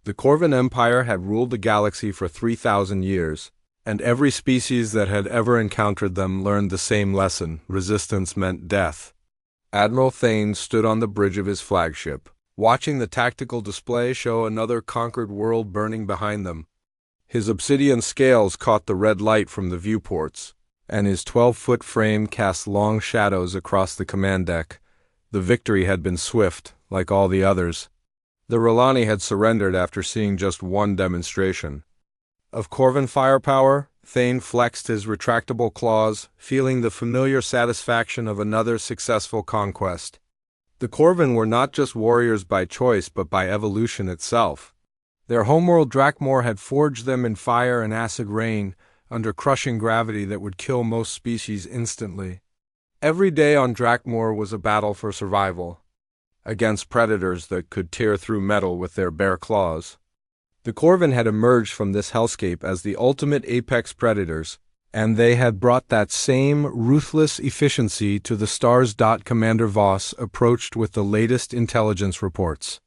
The Corvan Empire had ruled the galaxy for 3,000 years, and every species that had ever encountered them learned the same lesson: resistance meant death. Admiral Thane stood on the bridge of his flagship, watching the tactical display show another conquered world burning behind them. His obsidian scales caught the red light from the viewports, and his 12-foot frame cast long shadows across the command deck. The victory had been swift, like all the others. The R'Lani had surrendered after seeing just one demonstration. Of Corvan firepower, Thane flexed his retractable claws, feeling the familiar satisfaction of another successful conquest. The Corvan were not just warriors by choice but by evolution itself. Their homeworld Drakmor had forged them in fire and acid rain, under crushing gravity that would kill most species instantly. Every day on Drakmor was a battle for survival, against predators that could tear through metal with their bare claws. The Corvan had emerged from this hellscape as the ultimate apex predators, and they had brought that same ruthless efficiency to the stars. Commander Voss approached with the latest intelligence reports.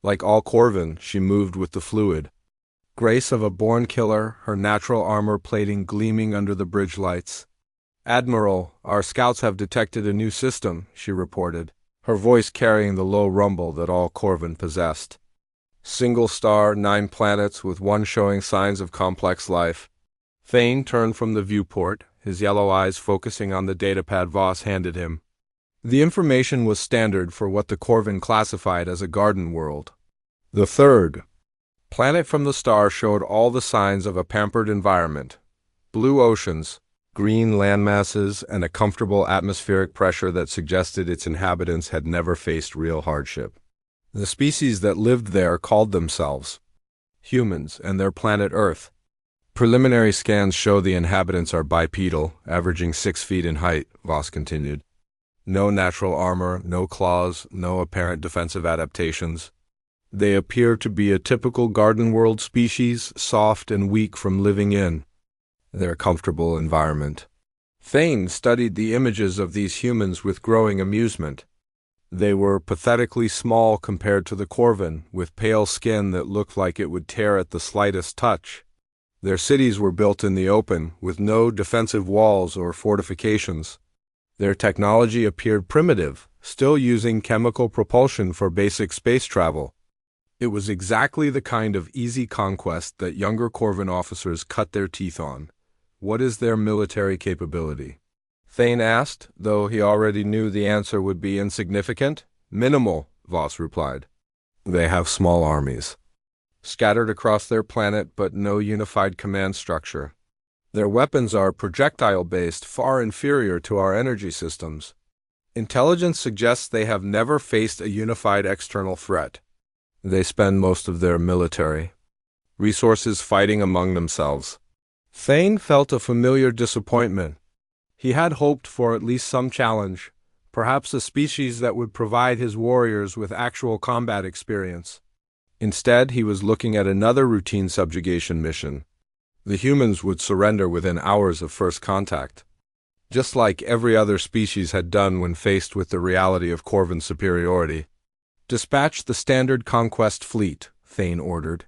Like all Corvan, she moved with the fluid grace of a born killer, her natural armor plating gleaming under the bridge lights. "Admiral, our scouts have detected a new system," she reported, her voice carrying the low rumble that all Corvan possessed. "Single star, 9 planets, with one showing signs of complex life." Thane turned from the viewport, his yellow eyes focusing on the datapad Voss handed him. The information was standard for what the Corvan classified as a garden world. The third planet from the star showed all the signs of a pampered environment: blue oceans, green landmasses, and a comfortable atmospheric pressure that suggested its inhabitants had never faced real hardship. The species that lived there called themselves humans, and their planet Earth. Preliminary scans show the inhabitants are bipedal, averaging 6 feet in height, Voss continued. No natural armor, no claws, no apparent defensive adaptations. They appear to be a typical garden world species, soft and weak from living in their comfortable environment. Thane studied the images of these humans with growing amusement. They were pathetically small compared to the Corvan, with pale skin that looked like it would tear at the slightest touch. Their cities were built in the open, with no defensive walls or fortifications. Their technology appeared primitive, still using chemical propulsion for basic space travel. It was exactly the kind of easy conquest that younger Corvan officers cut their teeth on. "What is their military capability?" Thane asked, though he already knew the answer would be insignificant. "Minimal," Voss replied. "They have small armies, scattered across their planet, but no unified command structure. Their weapons are projectile-based, far inferior to our energy systems. Intelligence suggests they have never faced a unified external threat. They spend most of their military resources fighting among themselves." Thane felt a familiar disappointment. He had hoped for at least some challenge, perhaps a species that would provide his warriors with actual combat experience. Instead, he was looking at another routine subjugation mission. The humans would surrender within hours of first contact, just like every other species had done when faced with the reality of Corvan superiority. "Dispatch the standard conquest fleet," Thane ordered.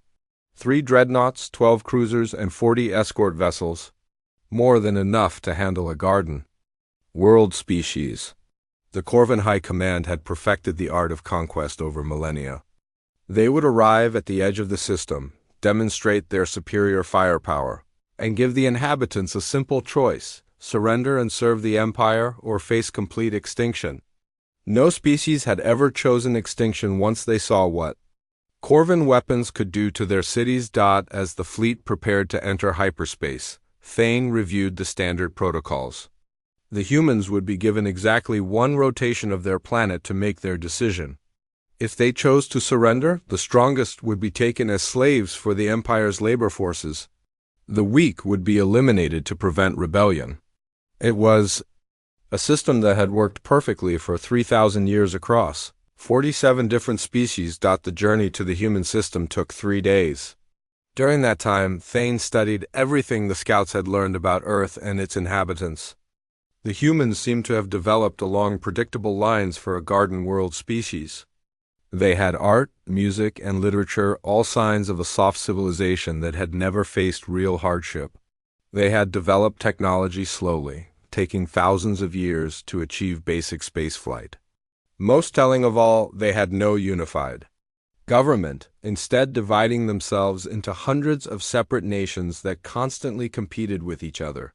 3 dreadnoughts, 12 cruisers, and 40 escort vessels. More than enough to handle a garden world species. The Corvan High Command had perfected the art of conquest over millennia. They would arrive at the edge of the system, demonstrate their superior firepower, and give the inhabitants a simple choice: surrender and serve the Empire, or face complete extinction. No species had ever chosen extinction once they saw what Corvan weapons could do to their cities. As the fleet prepared to enter hyperspace, Thane reviewed the standard protocols. The humans would be given exactly 1 rotation of their planet to make their decision. If they chose to surrender, the strongest would be taken as slaves for the Empire's labor forces. The weak would be eliminated to prevent rebellion. It was a system that had worked perfectly for 3,000 years across 47 different species. The journey to the human system took 3 days. During that time, Thane studied everything the scouts had learned about Earth and its inhabitants. The humans seemed to have developed along predictable lines for a garden world species. They had art, music, and literature, all signs of a soft civilization that had never faced real hardship. They had developed technology slowly, taking thousands of years to achieve basic spaceflight. Most telling of all, they had no unified government, instead dividing themselves into hundreds of separate nations that constantly competed with each other.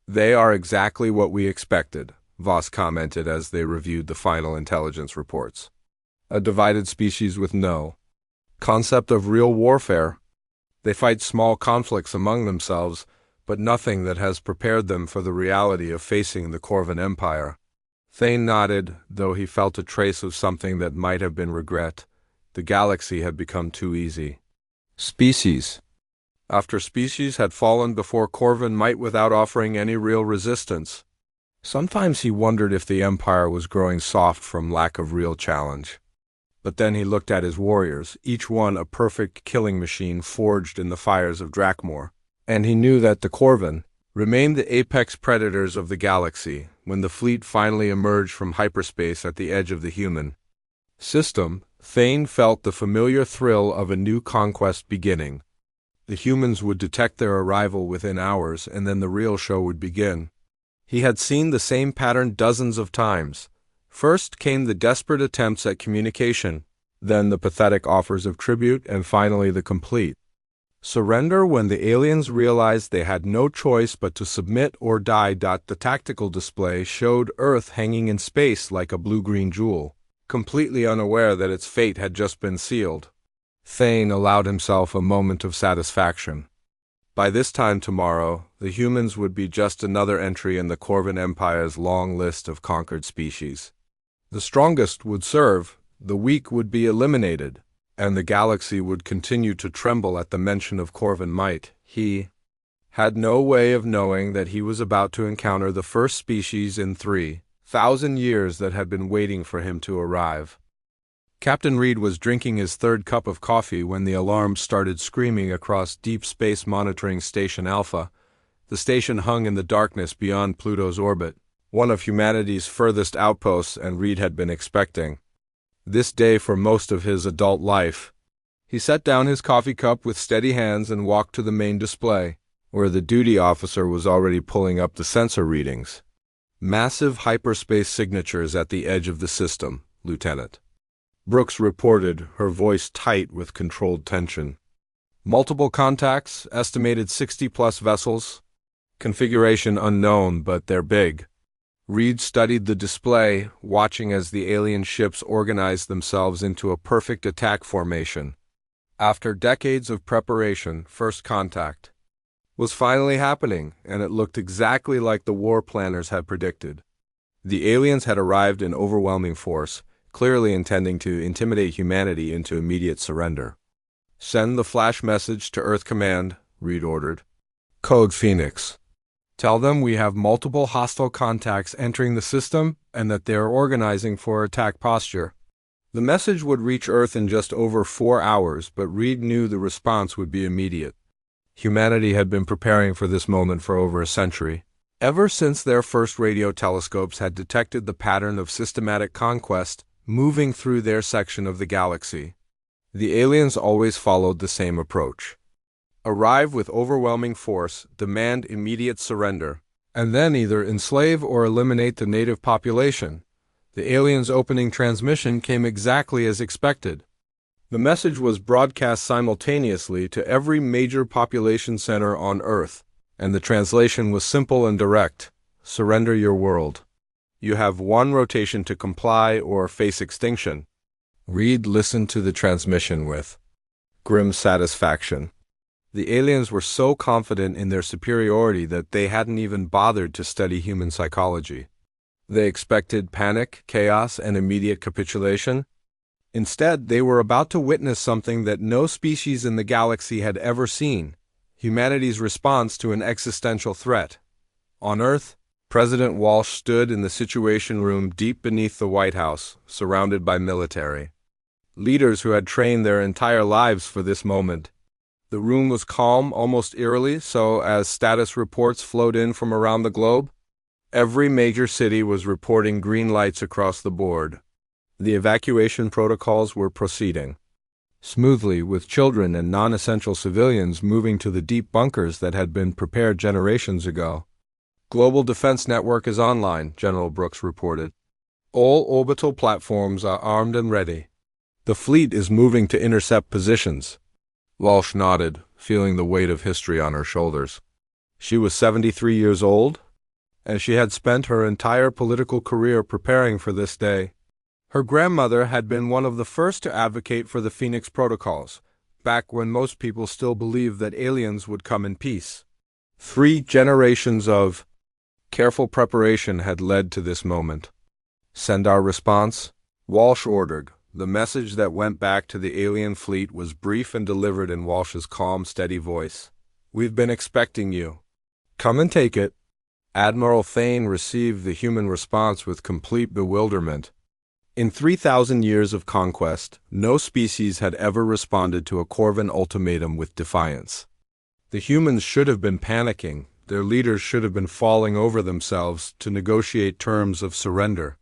They are exactly what we expected, Voss commented as they reviewed the final intelligence reports. A divided species with no concept of real warfare. They fight small conflicts among themselves, but nothing that has prepared them for the reality of facing the Corvan Empire. Thane nodded, though he felt a trace of something that might have been regret. The galaxy had become too easy. Species after species had fallen before Corvan might without offering any real resistance. Sometimes he wondered if the Empire was growing soft from lack of real challenge. But then he looked at his warriors, each one a perfect killing machine forged in the fires of Drakmor, and he knew that the Corvan remained the apex predators of the galaxy when the fleet finally emerged from hyperspace at the edge of the human system. Thane felt the familiar thrill of a new conquest beginning. The humans would detect their arrival within hours, and then the real show would begin. He had seen the same pattern dozens of times. First came the desperate attempts at communication, then the pathetic offers of tribute, and finally the complete surrender when the aliens realized they had no choice but to submit or die. The tactical display showed Earth hanging in space like a blue-green jewel, completely unaware that its fate had just been sealed. Thane allowed himself a moment of satisfaction. By this time tomorrow, the humans would be just another entry in the Corvan Empire's long list of conquered species. The strongest would serve, the weak would be eliminated, and the galaxy would continue to tremble at the mention of Corvan might. He had no way of knowing that he was about to encounter the first species in 3,000 years that had been waiting for him to arrive. Captain Reed was drinking his third cup of coffee when the alarm started screaming across Deep Space Monitoring Station Alpha. The station hung in the darkness beyond Pluto's orbit, one of humanity's furthest outposts, and Reed had been expecting this day for most of his adult life. He set down his coffee cup with steady hands and walked to the main display, where the duty officer was already pulling up the sensor readings. Massive hyperspace signatures at the edge of the system, Lieutenant Brooks reported, her voice tight with controlled tension. Multiple contacts, estimated 60-plus vessels. Configuration unknown, but they're big. Reed studied the display, watching as the alien ships organized themselves into a perfect attack formation. After decades of preparation, first contact was finally happening, and it looked exactly like the war planners had predicted. The aliens had arrived in overwhelming force, clearly intending to intimidate humanity into immediate surrender. Send the flash message to Earth Command, Reed ordered. Code Phoenix. Tell them we have multiple hostile contacts entering the system and that they are organizing for attack posture. The message would reach Earth in just over 4 hours, but Reed knew the response would be immediate. Humanity had been preparing for this moment for over a century. Ever since their first radio telescopes had detected the pattern of systematic conquest moving through their section of the galaxy, the aliens always followed the same approach. Arrive with overwhelming force, demand immediate surrender, and then either enslave or eliminate the native population. The aliens' opening transmission came exactly as expected. The message was broadcast simultaneously to every major population center on Earth, and the translation was simple and direct. Surrender your world. You have one rotation to comply or face extinction. Reed listened to the transmission with grim satisfaction. The aliens were so confident in their superiority that they hadn't even bothered to study human psychology. They expected panic, chaos, and immediate capitulation. Instead, they were about to witness something that no species in the galaxy had ever seen: humanity's response to an existential threat. On Earth, President Walsh stood in the Situation Room deep beneath the White House, surrounded by military leaders who had trained their entire lives for this moment. The room was calm, almost eerily, so as status reports flowed in from around the globe, every major city was reporting green lights across the board. The evacuation protocols were proceeding smoothly, with children and non-essential civilians moving to the deep bunkers that had been prepared generations ago. Global Defense Network is online, General Brooks reported. All orbital platforms are armed and ready. The fleet is moving to intercept positions. Walsh nodded, feeling the weight of history on her shoulders. She was 73 years old, and she had spent her entire political career preparing for this day. Her grandmother had been one of the first to advocate for the Phoenix Protocols, back when most people still believed that aliens would come in peace. 3 generations of careful preparation had led to this moment. "Send our response," Walsh ordered. The message that went back to the alien fleet was brief and delivered in Walsh's calm, steady voice. "We've been expecting you. Come and take it." Admiral Thane received the human response with complete bewilderment. In 3,000 years of conquest, no species had ever responded to a Corvan ultimatum with defiance. The humans should have been panicking. Their leaders should have been falling over themselves to negotiate terms of surrender.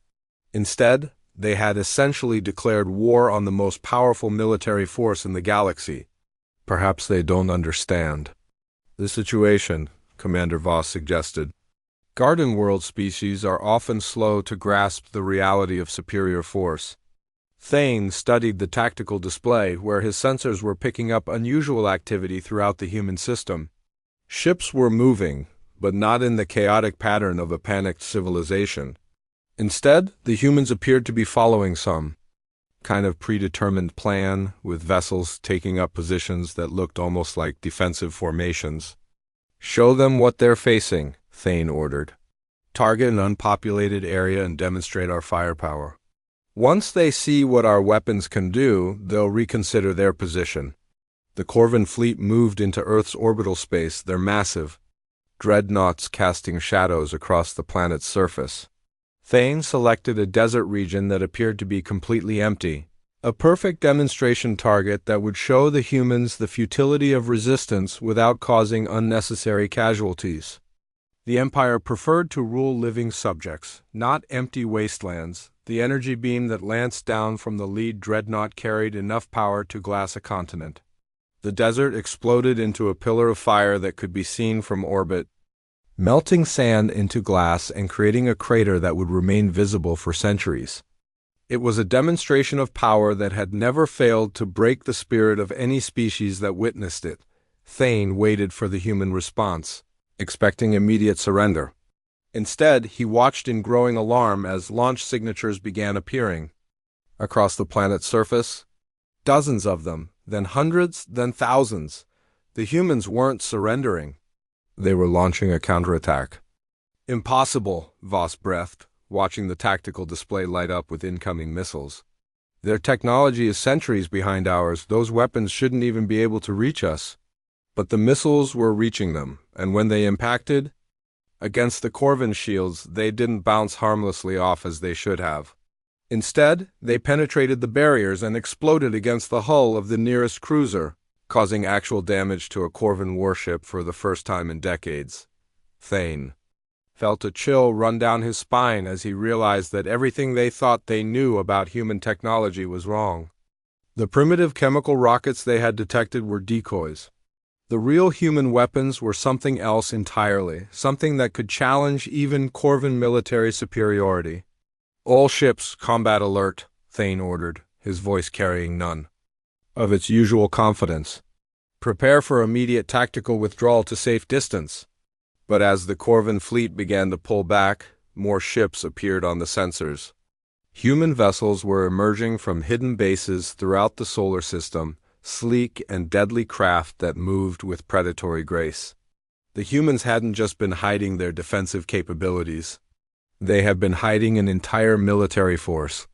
Instead, they had essentially declared war on the most powerful military force in the galaxy. "Perhaps they don't understand the situation," Commander Voss suggested. Garden world species are often slow to grasp the reality of superior force. Thane studied the tactical display, where his sensors were picking up unusual activity throughout the human system. Ships were moving, but not in the chaotic pattern of a panicked civilization. Instead, the humans appeared to be following some kind of predetermined plan, with vessels taking up positions that looked almost like defensive formations. "Show them what they're facing," Thane ordered. "Target an unpopulated area and demonstrate our firepower. Once they see what our weapons can do, they'll reconsider their position." The Corvan fleet moved into Earth's orbital space, their massive dreadnoughts casting shadows across the planet's surface. Thane selected a desert region that appeared to be completely empty, a perfect demonstration target that would show the humans the futility of resistance without causing unnecessary casualties. The Empire preferred to rule living subjects, not empty wastelands. The energy beam that lanced down from the lead dreadnought carried enough power to glass a continent. The desert exploded into a pillar of fire that could be seen from orbit, melting sand into glass and creating a crater that would remain visible for centuries. It was a demonstration of power that had never failed to break the spirit of any species that witnessed it. Thane waited for the human response, expecting immediate surrender. Instead, he watched in growing alarm as launch signatures began appearing across the planet's surface. Dozens of them, then hundreds, then thousands. The humans weren't surrendering. They were launching a counterattack. "Impossible," Voss breathed, watching the tactical display light up with incoming missiles. "Their technology is centuries behind ours. Those weapons shouldn't even be able to reach us." But the missiles were reaching them, and when they impacted against the Corvan shields, they didn't bounce harmlessly off as they should have. Instead, they penetrated the barriers and exploded against the hull of the nearest cruiser, causing actual damage to a Corvan warship for the first time in decades. Thane felt a chill run down his spine as he realized that everything they thought they knew about human technology was wrong. The primitive chemical rockets they had detected were decoys. The real human weapons were something else entirely, something that could challenge even Corvan military superiority. "All ships, combat alert," Thane ordered, his voice carrying none of its usual confidence. "Prepare for immediate tactical withdrawal to safe distance." But as the Corvan fleet began to pull back, more ships appeared on the sensors. Human vessels were emerging from hidden bases throughout the solar system, sleek and deadly craft that moved with predatory grace. The humans hadn't just been hiding their defensive capabilities. They had been hiding an entire military force.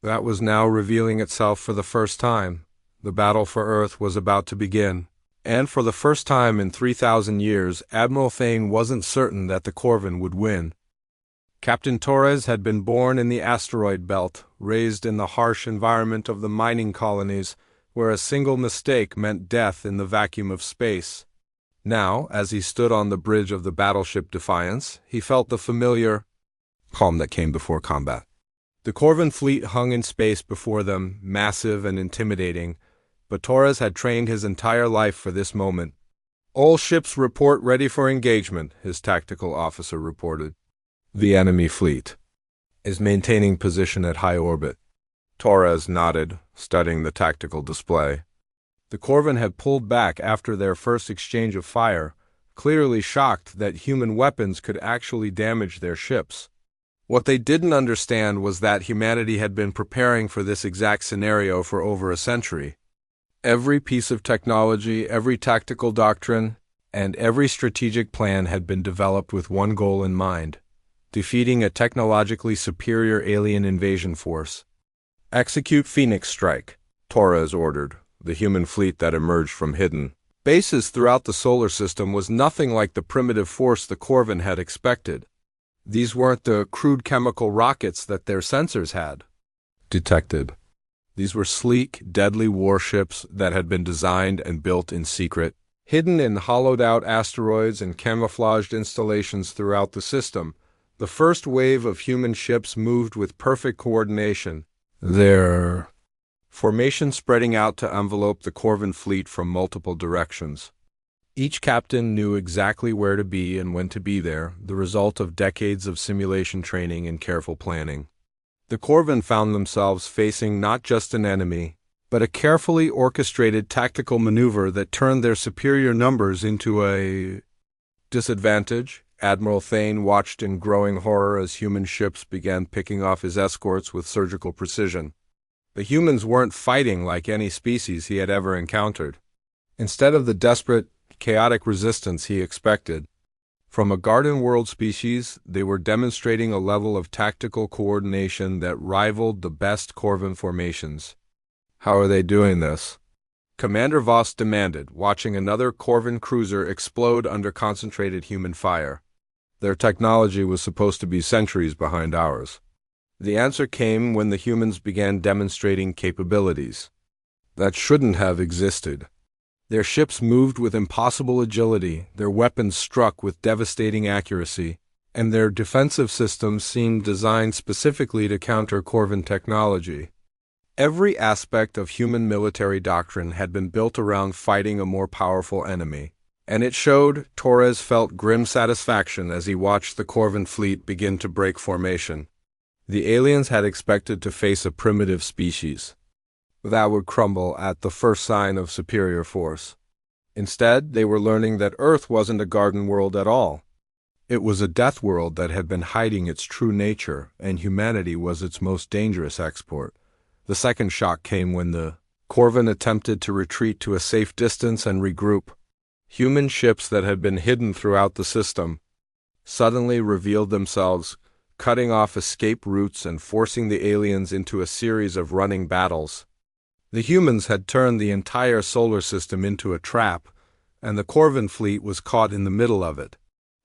That was now revealing itself for the first time. The battle for Earth was about to begin. And for the first time in 3,000 years, Admiral Thane wasn't certain that the Corvan would win. Captain Torres had been born in the asteroid belt, raised in the harsh environment of the mining colonies, where a single mistake meant death in the vacuum of space. Now, as he stood on the bridge of the battleship Defiance, he felt the familiar calm that came before combat. The Corvin fleet hung in space before them, massive and intimidating, but Torres had trained his entire life for this moment. "All ships report ready for engagement," his tactical officer reported. "The enemy fleet is maintaining position at high orbit." Torres nodded, studying the tactical display. The Corvin had pulled back after their first exchange of fire, clearly shocked that human weapons could actually damage their ships. What they didn't understand was that humanity had been preparing for this exact scenario for over a century. Every piece of technology, every tactical doctrine, and every strategic plan had been developed with one goal in mind: defeating a technologically superior alien invasion force. "Execute Phoenix Strike," Torres ordered. The human fleet that emerged from hidden bases throughout the solar system was nothing like the primitive force the Corvin had expected. These weren't the crude chemical rockets that their sensors had detected. These were sleek, deadly warships that had been designed and built in secret, hidden in hollowed-out asteroids and camouflaged installations throughout the system. The first wave of human ships moved with perfect coordination, their formation spreading out to envelope the Corvin fleet from multiple directions. Each captain knew exactly where to be and when to be there, the result of decades of simulation training and careful planning. The Corvin found themselves facing not just an enemy, but a carefully orchestrated tactical maneuver that turned their superior numbers into a disadvantage. Admiral Thane watched in growing horror as human ships began picking off his escorts with surgical precision. The humans weren't fighting like any species he had ever encountered. Instead of the desperate, chaotic resistance he expected from a garden world species, they were demonstrating a level of tactical coordination that rivaled the best Corvin formations. "How are they doing this?" Commander Voss demanded, watching another Corvin cruiser explode under concentrated human fire. Their technology was supposed to be centuries behind ours. The answer came when the humans began demonstrating capabilities that shouldn't have existed. Their ships moved with impossible agility, their weapons struck with devastating accuracy, and their defensive systems seemed designed specifically to counter Corvin technology. Every aspect of human military doctrine had been built around fighting a more powerful enemy, and it showed. Torres felt grim satisfaction as he watched the Corvin fleet begin to break formation. The aliens had expected to face a primitive species that would crumble at the first sign of superior force. Instead, they were learning that Earth wasn't a garden world at all. It was a death world that had been hiding its true nature, and humanity was its most dangerous export. The second shock came when the Corvin attempted to retreat to a safe distance and regroup. Human ships that had been hidden throughout the system suddenly revealed themselves, cutting off escape routes and forcing the aliens into a series of running battles. The humans had turned the entire solar system into a trap, and the Corvin fleet was caught in the middle of it.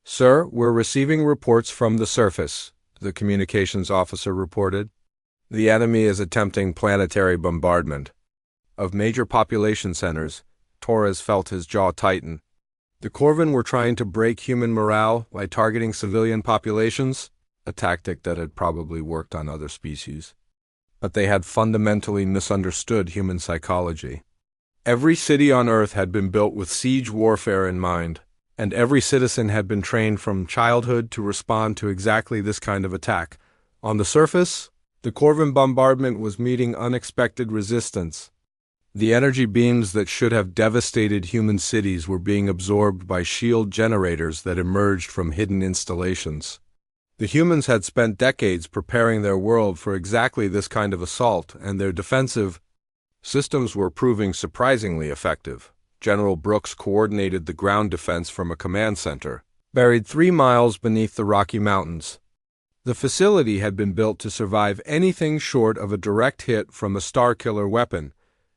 "Sir, we're receiving reports from the surface," the communications officer reported. "The enemy is attempting planetary bombardment of major population centers." Torres felt his jaw tighten. The Corvin were trying to break human morale by targeting civilian populations, a tactic that had probably worked on other species. But they had fundamentally misunderstood human psychology. Every city on Earth had been built with siege warfare in mind, and every citizen had been trained from childhood to respond to exactly this kind of attack. On the surface, the Corvin bombardment was meeting unexpected resistance. The energy beams that should have devastated human cities were being absorbed by shield generators that emerged from hidden installations. The humans had spent decades preparing their world for exactly this kind of assault, and their defensive systems were proving surprisingly effective. General Brooks coordinated the ground defense from a command center, buried 3 miles beneath the Rocky Mountains. The facility had been built to survive anything short of a direct hit from a Starkiller weapon,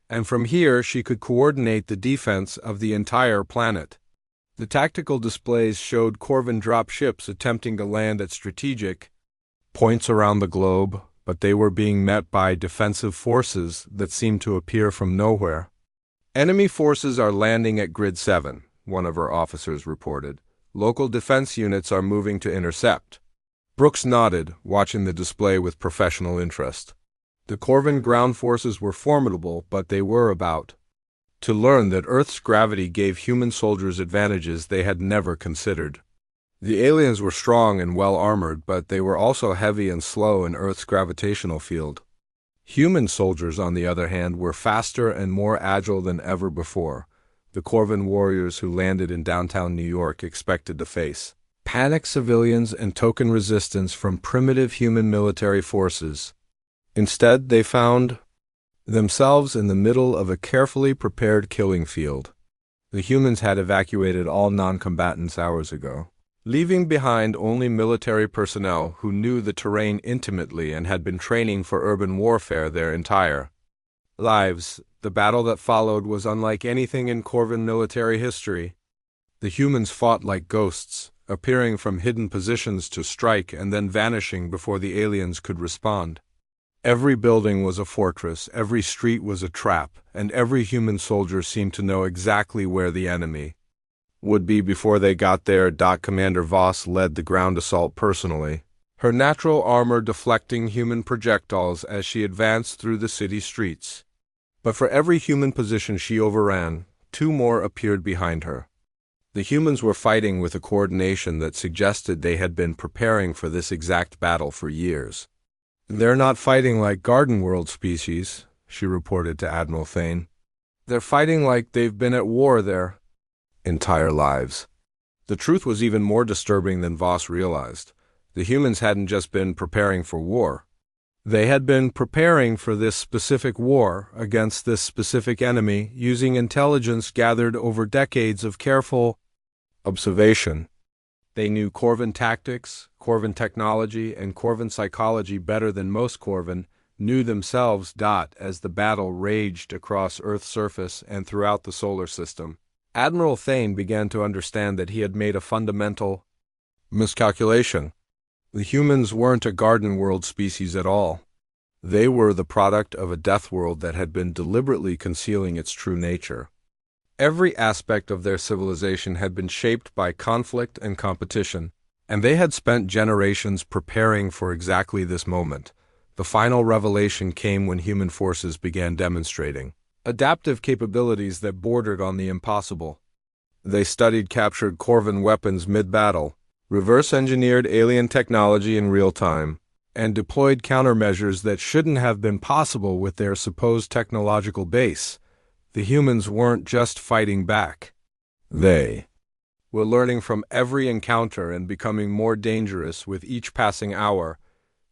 and from here she could coordinate the defense of the entire planet. The tactical displays showed Corvin drop ships attempting to land at strategic points around the globe, but they were being met by defensive forces that seemed to appear from nowhere. "Enemy forces are landing at Grid 7, one of her officers reported. "Local defense units are moving to intercept." Brooks nodded, watching the display with professional interest. The Corvin ground forces were formidable, but they were about to learn that Earth's gravity gave human soldiers advantages they had never considered. The aliens were strong and well-armored, but they were also heavy and slow in Earth's gravitational field. Human soldiers, on the other hand, were faster and more agile than ever before. The Corvin warriors who landed in downtown New York expected to face panicked civilians and token resistance from primitive human military forces. Instead, they found themselves in the middle of a carefully prepared killing field. The humans had evacuated all non-combatants hours ago, leaving behind only military personnel who knew the terrain intimately and had been training for urban warfare their entire lives. The battle that followed was unlike anything in Corvin military history. The humans fought like ghosts, appearing from hidden positions to strike and then vanishing before the aliens could respond. Every building was a fortress, every street was a trap, and every human soldier seemed to know exactly where the enemy would be before they got there. Commander Voss led the ground assault personally, her natural armor deflecting human projectiles as she advanced through the city streets. But for every human position she overran, two more appeared behind her. The humans were fighting with a coordination that suggested they had been preparing for this exact battle for years. "They're not fighting like Garden World species," she reported to Admiral Thane. "They're fighting like they've been at war their entire lives." The truth was even more disturbing than Voss realized. The humans hadn't just been preparing for war. They had been preparing for this specific war against this specific enemy using intelligence gathered over decades of careful observation. They knew Corvin tactics, Corvin technology, and Corvin psychology better than most Corvin knew themselves. As the battle raged across Earth's surface and throughout the solar system, Admiral Thane began to understand that he had made a fundamental miscalculation. The humans weren't a Garden World species at all. They were the product of a Deathworld that had been deliberately concealing its true nature. Every aspect of their civilization had been shaped by conflict and competition, and they had spent generations preparing for exactly this moment. The final revelation came when human forces began demonstrating adaptive capabilities that bordered on the impossible. They studied captured Corvin weapons mid-battle, reverse-engineered alien technology in real time, and deployed countermeasures that shouldn't have been possible with their supposed technological base. The humans weren't just fighting back. They were learning from every encounter and becoming more dangerous with each passing hour.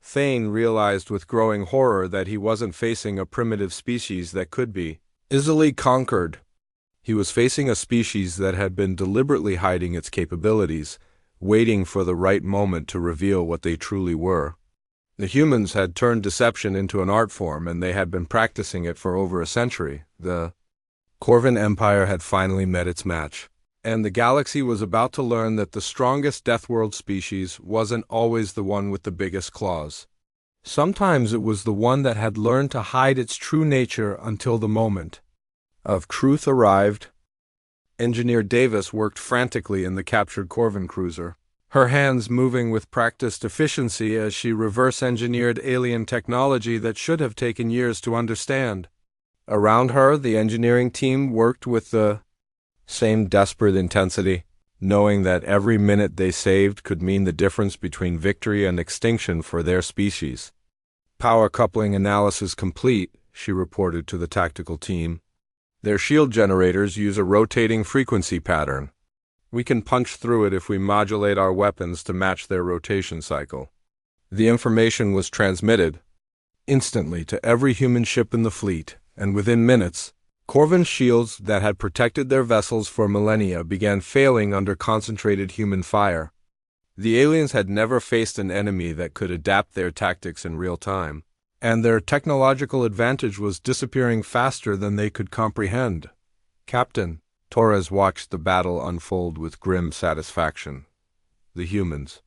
Thane realized with growing horror that he wasn't facing a primitive species that could be easily conquered. He was facing a species that had been deliberately hiding its capabilities, waiting for the right moment to reveal what they truly were. The humans had turned deception into an art form, and they had been practicing it for over a century. The Corvin Empire had finally met its match, and the galaxy was about to learn that the strongest Deathworld species wasn't always the one with the biggest claws. Sometimes it was the one that had learned to hide its true nature until the moment of truth arrived. Engineer Davis worked frantically in the captured Corvin cruiser, her hands moving with practiced efficiency as she reverse-engineered alien technology that should have taken years to understand. Around her, the engineering team worked with the same desperate intensity, knowing that every minute they saved could mean the difference between victory and extinction for their species. "Power coupling analysis complete," she reported to the tactical team. "Their shield generators use a rotating frequency pattern. We can punch through it if we modulate our weapons to match their rotation cycle." The information was transmitted instantly to every human ship in the fleet, and within minutes, Corvin shields that had protected their vessels for millennia began failing under concentrated human fire. The aliens had never faced an enemy that could adapt their tactics in real time, and their technological advantage was disappearing faster than they could comprehend. "Captain," Torres watched the battle unfold with grim satisfaction. The humans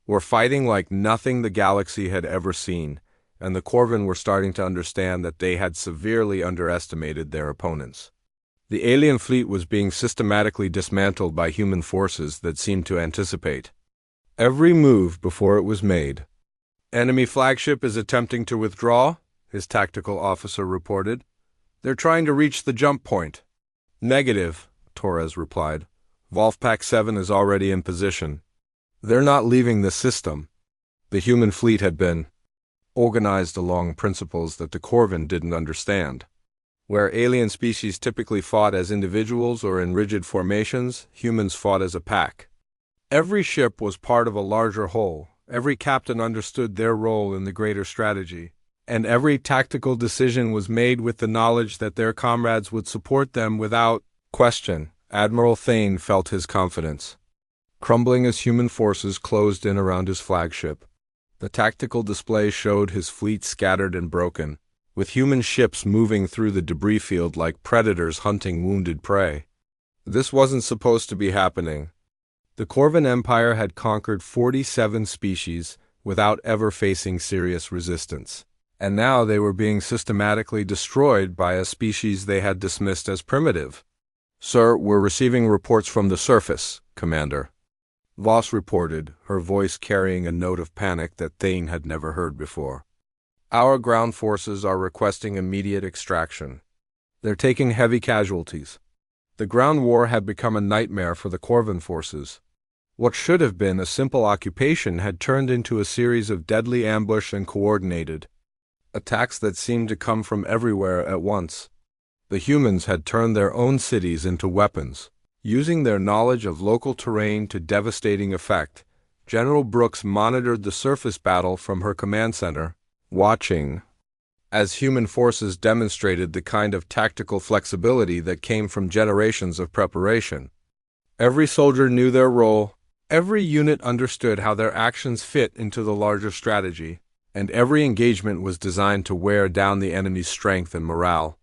were fighting like nothing the galaxy had ever seen, and the Corvin were starting to understand that they had severely underestimated their opponents. The alien fleet was being systematically dismantled by human forces that seemed to anticipate every move before it was made. Enemy flagship is attempting to withdraw, his tactical officer reported. They're trying to reach the jump point. Negative, Torres replied. Wolfpack 7 is already in position. They're not leaving the system. The human fleet had been organized along principles that the Corvin didn't understand. Where alien species typically fought as individuals or in rigid formations, humans fought as a pack. Every ship was part of a larger whole. Every captain understood their role in the greater strategy, and every tactical decision was made with the knowledge that their comrades would support them without question. Admiral Thane felt his confidence crumbling as human forces closed in around his flagship. The tactical display showed his fleet scattered and broken, with human ships moving through the debris field like predators hunting wounded prey. This wasn't supposed to be happening. The Corvin Empire had conquered 47 species without ever facing serious resistance, and now they were being systematically destroyed by a species they had dismissed as primitive. Sir, we're receiving reports from the surface, Commander. Voss reported, her voice carrying a note of panic that Thane had never heard before. Our ground forces are requesting immediate extraction. They're taking heavy casualties. The ground war had become a nightmare for the Corvin forces. What should have been a simple occupation had turned into a series of deadly ambush and coordinated attacks that seemed to come from everywhere at once. The humans had turned their own cities into weapons, using their knowledge of local terrain to devastating effect. General Brooks monitored the surface battle from her command center, watching as human forces demonstrated the kind of tactical flexibility that came from generations of preparation. Every soldier knew their role, every unit understood how their actions fit into the larger strategy, and every engagement was designed to wear down the enemy's strength and morale.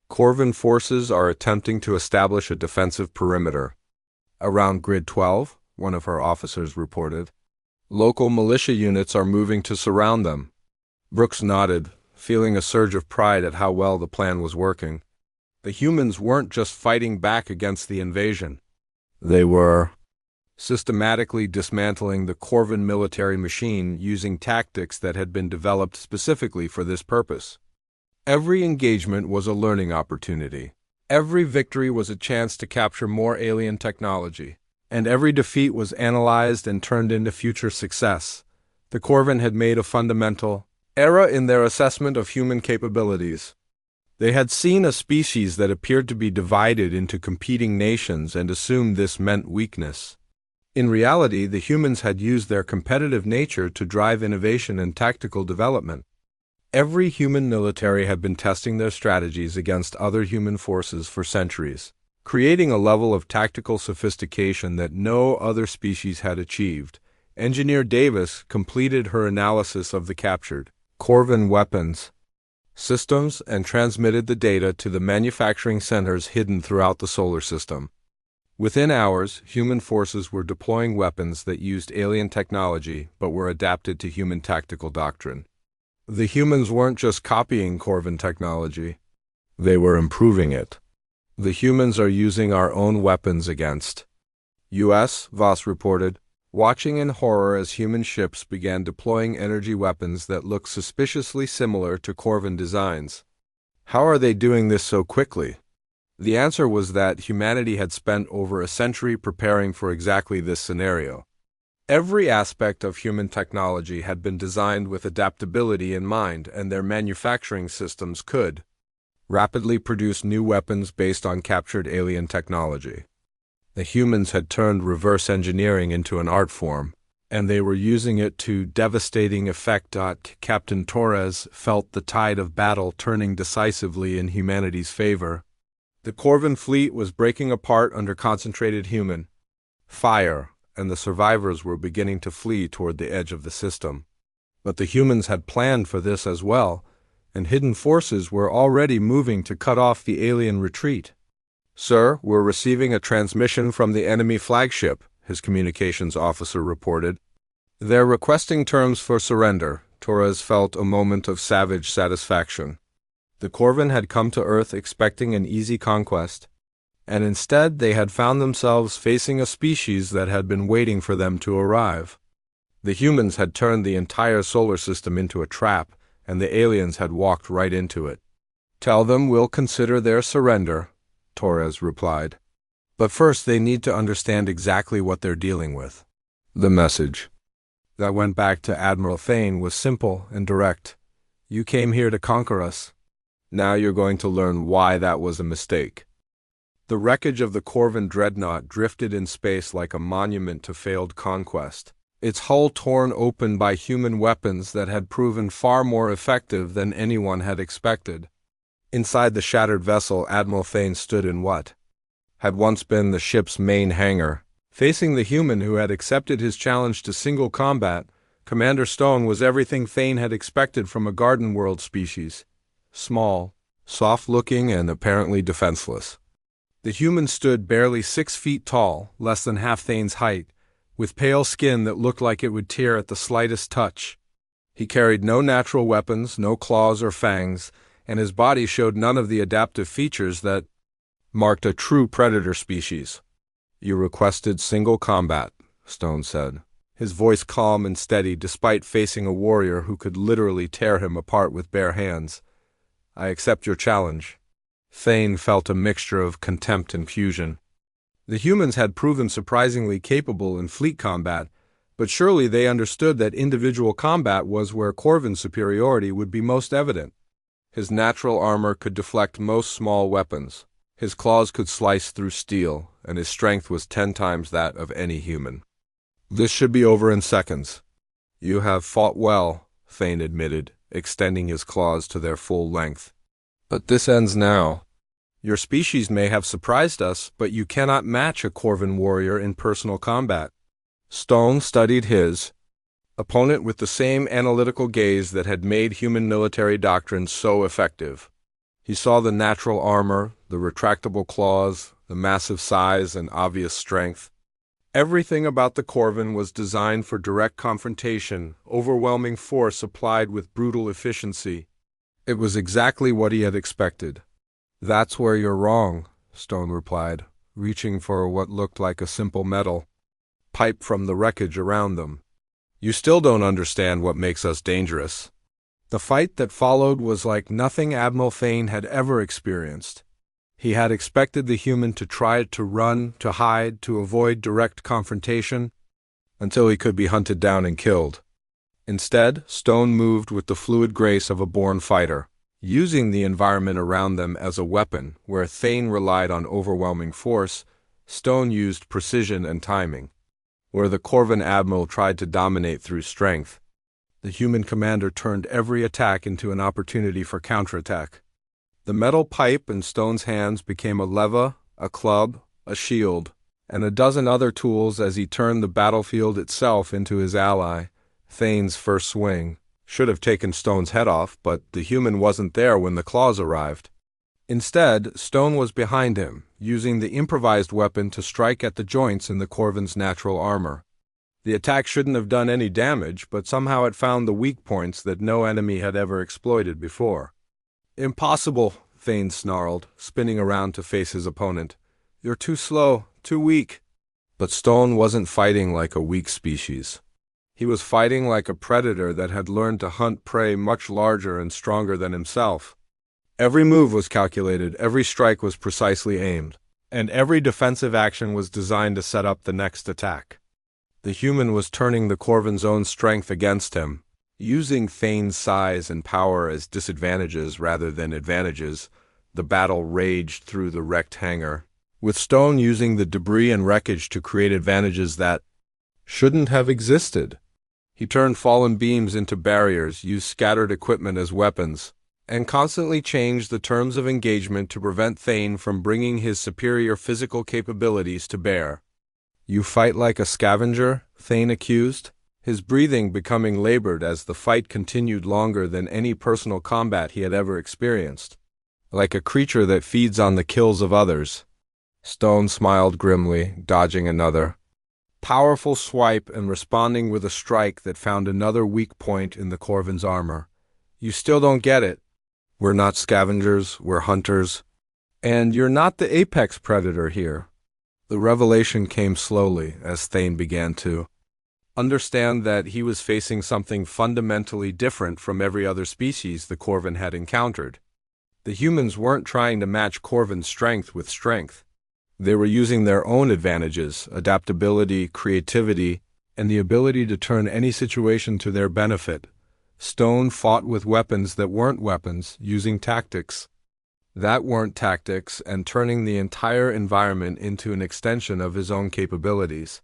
Corvin forces are attempting to establish a defensive perimeter around Grid 12, one of her officers reported. Local militia units are moving to surround them. Brooks nodded, feeling a surge of pride at how well the plan was working. The humans weren't just fighting back against the invasion. They were systematically dismantling the Corvin military machine using tactics that had been developed specifically for this purpose. Every engagement was a learning opportunity. Every victory was a chance to capture more alien technology, and every defeat was analyzed and turned into future success. The Corvin had made a fundamental error in their assessment of human capabilities. They had seen a species that appeared to be divided into competing nations and assumed this meant weakness. In reality, the humans had used their competitive nature to drive innovation and tactical development. Every human military had been testing their strategies against other human forces for centuries, creating a level of tactical sophistication that no other species had achieved. Engineer Davis completed her analysis of the captured Corvin weapons systems and transmitted the data to the manufacturing centers hidden throughout the solar system. Within hours, human forces were deploying weapons that used alien technology but were adapted to human tactical doctrine. The humans weren't just copying Corvin technology, they were improving it. The humans are using our own weapons against U.S., Voss reported, watching in horror as human ships began deploying energy weapons that looked suspiciously similar to Corvin designs. How are they doing this so quickly? The answer was that humanity had spent over a century preparing for exactly this scenario. Every aspect of human technology had been designed with adaptability in mind, and their manufacturing systems could rapidly produce new weapons based on captured alien technology. The humans had turned reverse engineering into an art form, and they were using it to devastating effect. Captain Torres felt the tide of battle turning decisively in humanity's favor. The Corvin fleet was breaking apart under concentrated human fire, and the survivors were beginning to flee toward the edge of the system. But the humans had planned for this as well, and hidden forces were already moving to cut off the alien retreat. Sir, we're receiving a transmission from the enemy flagship, his communications officer reported. They're requesting terms for surrender. Torres felt a moment of savage satisfaction. The Corvin had come to Earth expecting an easy conquest, and instead they had found themselves facing a species that had been waiting for them to arrive. The humans had turned the entire solar system into a trap, and the aliens had walked right into it. "Tell them we'll consider their surrender," Torres replied. "But first they need to understand exactly what they're dealing with." The message that went back to Admiral Thane was simple and direct. "You came here to conquer us. Now you're going to learn why that was a mistake." The wreckage of the Corvin dreadnought drifted in space like a monument to failed conquest, its hull torn open by human weapons that had proven far more effective than anyone had expected. Inside the shattered vessel, Admiral Thane stood in what had once been the ship's main hangar. Facing the human who had accepted his challenge to single combat, Commander Stone was everything Thane had expected from a Garden World species. Small, soft-looking, and apparently defenseless. The human stood barely 6 feet tall, less than half Thane's height, with pale skin that looked like it would tear at the slightest touch. He carried no natural weapons, no claws or fangs, and his body showed none of the adaptive features that marked a true predator species. "You requested single combat," Stone said, his voice calm and steady despite facing a warrior who could literally tear him apart with bare hands. "I accept your challenge." Thane felt a mixture of contempt and fusion. The humans had proven surprisingly capable in fleet combat, but surely they understood that individual combat was where Corvin's superiority would be most evident. His natural armor could deflect most small weapons. His claws could slice through steel, and his strength was 10 times that of any human. "This should be over in seconds." "You have fought well," Thane admitted, extending his claws to their full length. "But this ends now. Your species may have surprised us, but you cannot match a Corvin warrior in personal combat." Stone studied his opponent with the same analytical gaze that had made human military doctrine so effective. He saw the natural armor, the retractable claws, the massive size and obvious strength. Everything about the Corvin was designed for direct confrontation, overwhelming force applied with brutal efficiency. It was exactly what he had expected. "That's where you're wrong," Stone replied, reaching for what looked like a simple metal pipe from the wreckage around them. "You still don't understand what makes us dangerous." The fight that followed was like nothing Admiral Thane had ever experienced. He had expected the human to try to run, to hide, to avoid direct confrontation, until he could be hunted down and killed. Instead, Stone moved with the fluid grace of a born fighter, using the environment around them as a weapon. Where Thane relied on overwhelming force, Stone used precision and timing. Where the Corvin admiral tried to dominate through strength, the human commander turned every attack into an opportunity for counterattack. The metal pipe in Stone's hands became a lever, a club, a shield, and a dozen other tools as he turned the battlefield itself into his ally. Thane's first swing should have taken Stone's head off, but the human wasn't there when the claws arrived. Instead, Stone was behind him, using the improvised weapon to strike at the joints in the Corvin's natural armor. The attack shouldn't have done any damage, but somehow it found the weak points that no enemy had ever exploited before. "Impossible," Thane snarled, spinning around to face his opponent. "You're too slow, too weak." But Stone wasn't fighting like a weak species. He was fighting like a predator that had learned to hunt prey much larger and stronger than himself. Every move was calculated, every strike was precisely aimed, and every defensive action was designed to set up the next attack. The human was turning the Corvin's own strength against him, using Thane's size and power as disadvantages rather than advantages. The battle raged through the wrecked hangar, with Stone using the debris and wreckage to create advantages that shouldn't have existed. He turned fallen beams into barriers, used scattered equipment as weapons, and constantly changed the terms of engagement to prevent Thane from bringing his superior physical capabilities to bear. "You fight like a scavenger?" Thane accused, his breathing becoming labored as the fight continued longer than any personal combat he had ever experienced. "Like a creature that feeds on the kills of others." Stone smiled grimly, dodging another powerful swipe and responding with a strike that found another weak point in the Corvin's armor. "You still don't get it. We're not scavengers, we're hunters. And you're not the apex predator here." The revelation came slowly as Thane began to understand that he was facing something fundamentally different from every other species the Corvin had encountered. The humans weren't trying to match Corvin's strength with strength. They were using their own advantages, adaptability, creativity, and the ability to turn any situation to their benefit. Stone fought with weapons that weren't weapons, using tactics that weren't tactics, and turning the entire environment into an extension of his own capabilities.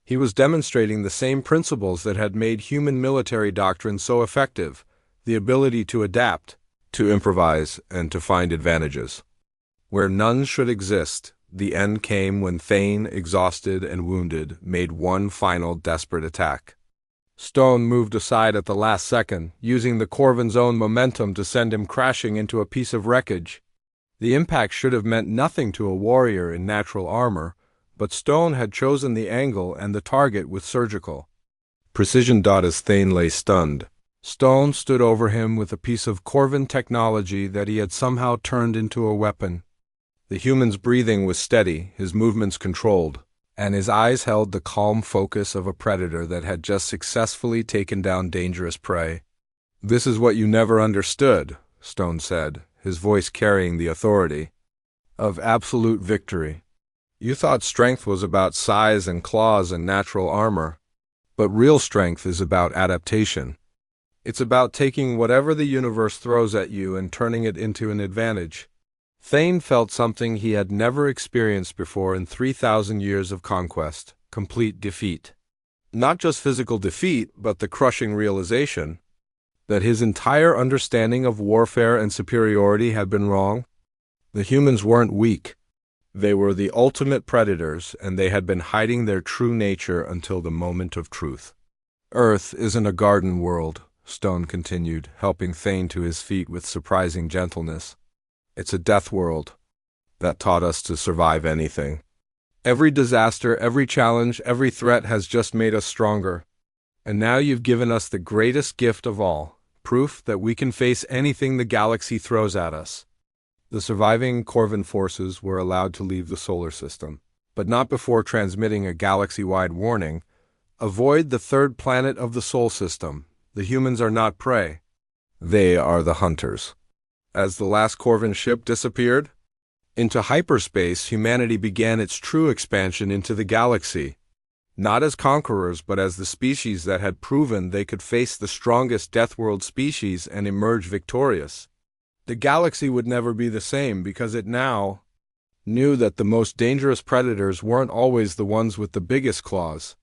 He was demonstrating the same principles that had made human military doctrine so effective: the ability to adapt, to improvise, and to find advantages. Where none should exist, the end came when Thane, exhausted and wounded, made one final desperate attack. Stone moved aside at the last second, using the Corvin's own momentum to send him crashing into a piece of wreckage. The impact should have meant nothing to a warrior in natural armor, but Stone had chosen the angle and the target with surgical precision. As Thane lay stunned, Stone stood over him with a piece of Corvin technology that he had somehow turned into a weapon. The human's breathing was steady, his movements controlled, and his eyes held the calm focus of a predator that had just successfully taken down dangerous prey. "This is what you never understood," Stone said, his voice carrying the authority of absolute victory. "You thought strength was about size and claws and natural armor, but real strength is about adaptation. It's about taking whatever the universe throws at you and turning it into an advantage." Thane felt something he had never experienced before in 3,000 years of conquest: complete defeat. Not just physical defeat, but the crushing realization that his entire understanding of warfare and superiority had been wrong. The humans weren't weak. They were the ultimate predators, and they had been hiding their true nature until the moment of truth. "Earth isn't a garden world," Stone continued, helping Thane to his feet with surprising gentleness. "It's a death world that taught us to survive anything. Every disaster, every challenge, every threat has just made us stronger. And now you've given us the greatest gift of all, proof that we can face anything the galaxy throws at us." The surviving Corvin forces were allowed to leave the solar system, but not before transmitting a galaxy-wide warning: avoid the third planet of the Sol system. The humans are not prey. They are the hunters. As the last Corvin ship disappeared into hyperspace, humanity began its true expansion into the galaxy, not as conquerors but as the species that had proven they could face the strongest Deathworld species and emerge victorious. The galaxy would never be the same because it now knew that the most dangerous predators weren't always the ones with the biggest claws.